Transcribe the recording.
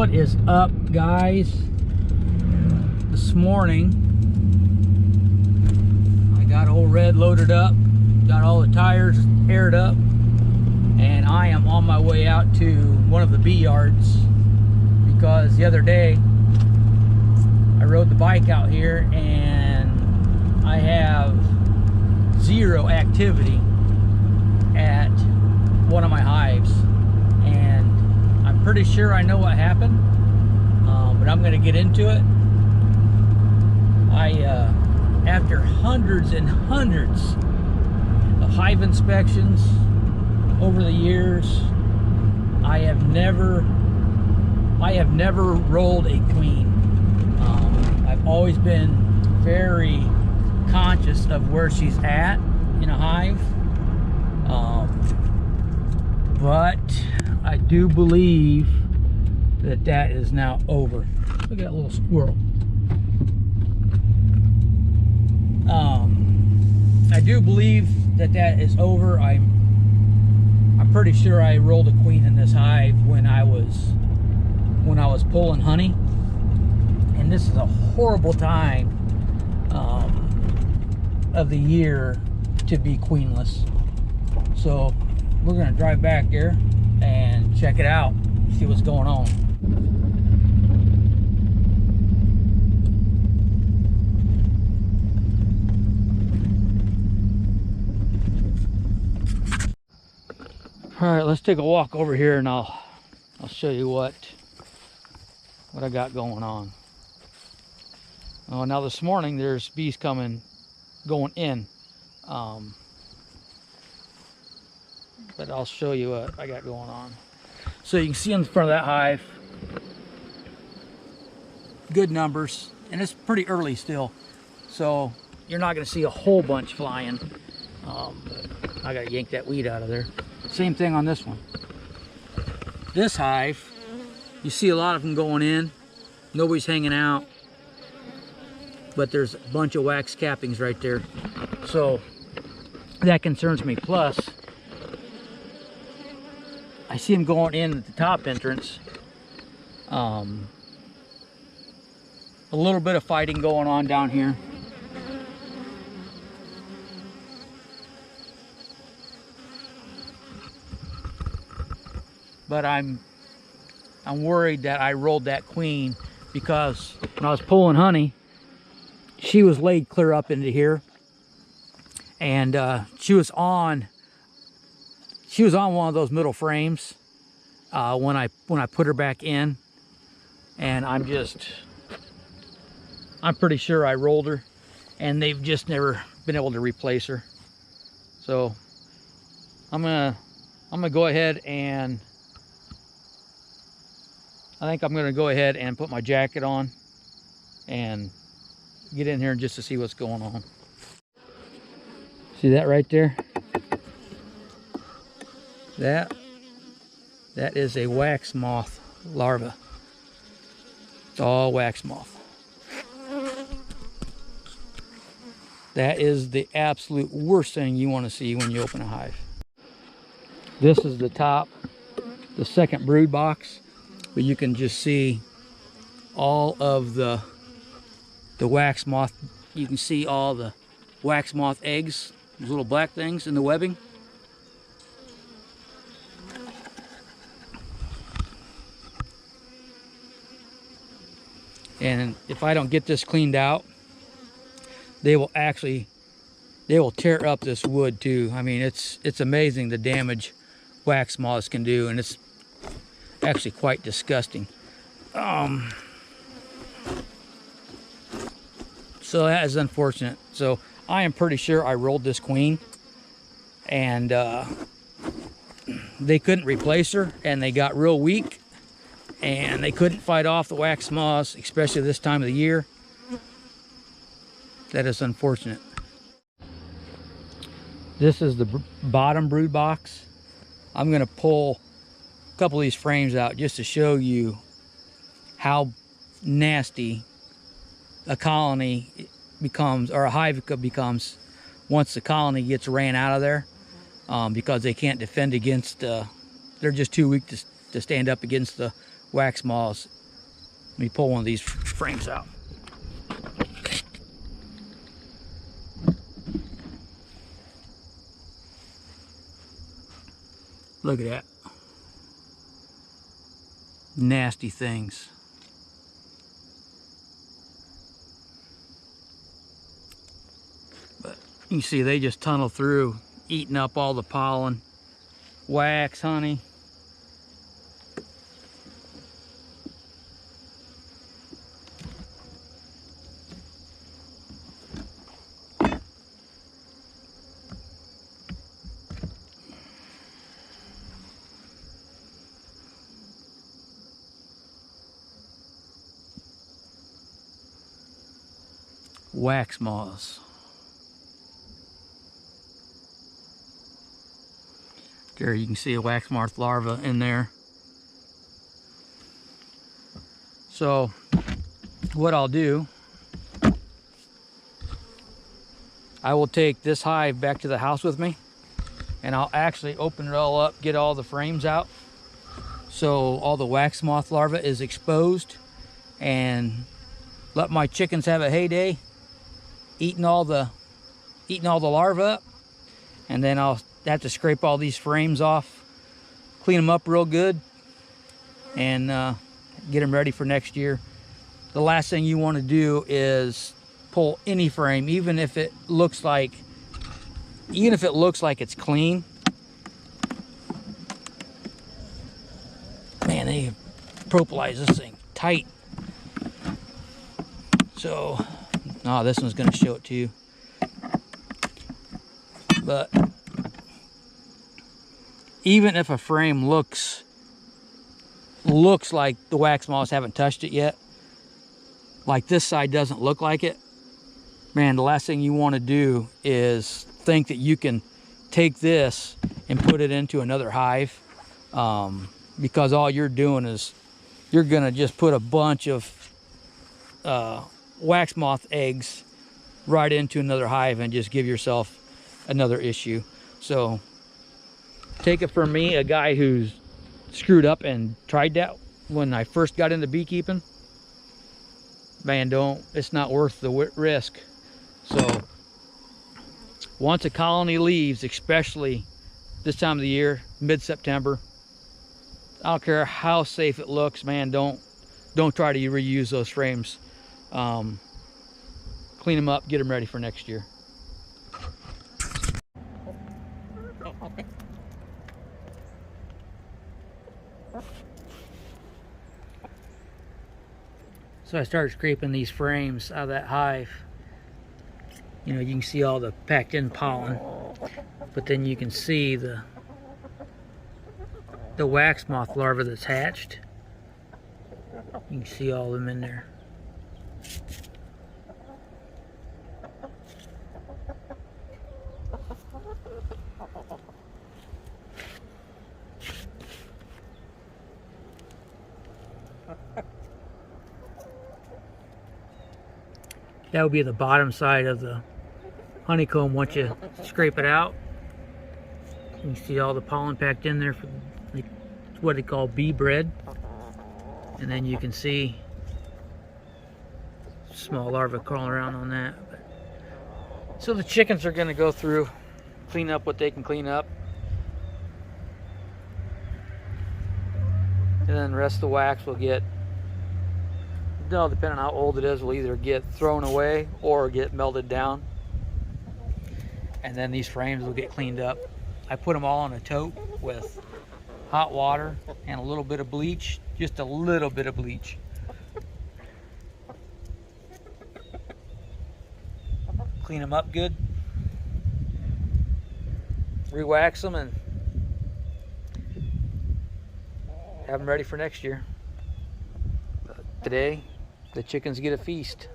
What is up, guys? This morning I got old Red loaded up, got all the tires aired up, and I am on my way out to one of the bee yards because the other day I rode the bike out here and I have zero activity at one of my hives, and I'm pretty sure I know what happened, but I'm going to get into it. After hundreds and hundreds of hive inspections over the years, I have never rolled a queen. I've always been very conscious of where she's at in a hive, but I do believe that is now over. Look at that little squirrel. I do believe that is over. I'm pretty sure I rolled a queen in this hive when I was pulling honey, and this is a horrible time of the year to be queenless. So we're gonna drive back here and check it out, see what's going on. All right, let's take a walk over here and I'll show you what I got going on. Oh, now this morning there's bees going in, but I'll show you what I got going on. So you can see in front of that hive, good numbers, and it's pretty early still, so you're not going to see a whole bunch flying. I got to yank that weed out of there. Same thing on this one. This hive, you see a lot of them going in, nobody's hanging out, but there's a bunch of wax cappings right there, so that concerns me. Plus I see them going in at the top entrance. A little bit of fighting going on down here. But I'm worried that I rolled that queen, because when I was pulling honey, she was laid clear up into here, and she was on one of those middle frames when I put her back in, and I'm pretty sure I rolled her, and they've just never been able to replace her. So I'm gonna go ahead and put my jacket on and get in here just to see what's going on. See that right there? That is a wax moth larva. It's all wax moth. That is the absolute worst thing you want to see when you open a hive. This is the top, the second brood box, but you can just see all of the wax moth. You can see all the wax moth eggs, those little black things in the webbing. And if I don't get this cleaned out, they will tear up this wood too. I mean, it's amazing the damage wax moths can do, and it's actually quite disgusting. So that is unfortunate. So I am pretty sure I rolled this queen, and they couldn't replace her, and they got real weak, and they couldn't fight off the wax moths, especially this time of the year. That is unfortunate. This is the bottom brood box. I'm going to pull a couple of these frames out just to show you how nasty a colony becomes, or a hive becomes, once the colony gets ran out of there, because they can't defend against, they're just too weak to stand up against the wax moths. Let me pull one of these frames out. Look at that. Nasty things. But you see they just tunnel through, eating up all the pollen, wax, honey. Wax moths. There you can see a wax moth larva in there. So what I'll do, I will take this hive back to the house with me, and I'll actually open it all up, get all the frames out, so all the wax moth larva is exposed, and let my chickens have a heyday, eating all the larvae up. And then I'll have to scrape all these frames off, clean them up real good, and get them ready for next year. The last thing you want to do is pull any frame, even if it looks like it's clean. Man, they propolize this thing tight. So this one's going to show it to you. But even if a frame looks like the wax moths haven't touched it yet, like this side doesn't look like it, man, the last thing you want to do is think that you can take this and put it into another hive, because all you're doing is you're going to just put a bunch of wax moth eggs right into another hive and just give yourself another issue. So take it from me, a guy who's screwed up and tried that when I first got into beekeeping. Man, it's not worth the risk. So once a colony leaves, especially this time of the year, mid-September, I don't care how safe it looks, man, don't try to reuse those frames. Clean them up, get them ready for next year. So I started scraping these frames out of that hive. You know, you can see all the packed in pollen, but then you can see the wax moth larva that's hatched. You can see all of them in there. That would be the bottom side of the honeycomb once you scrape it out. You can see all the pollen packed in there for what they call bee bread. And then you can see small larvae crawling around on that. So the chickens are going to go through, clean up what they can clean up. And then the rest of the wax will get, depending on how old it is, will either get thrown away or get melted down. And then these frames will get cleaned up. I put them all in a tote with hot water and a little bit of bleach, just a little bit of bleach. Clean them up good, re-wax them, and have them ready for next year. Today, the chickens get a feast.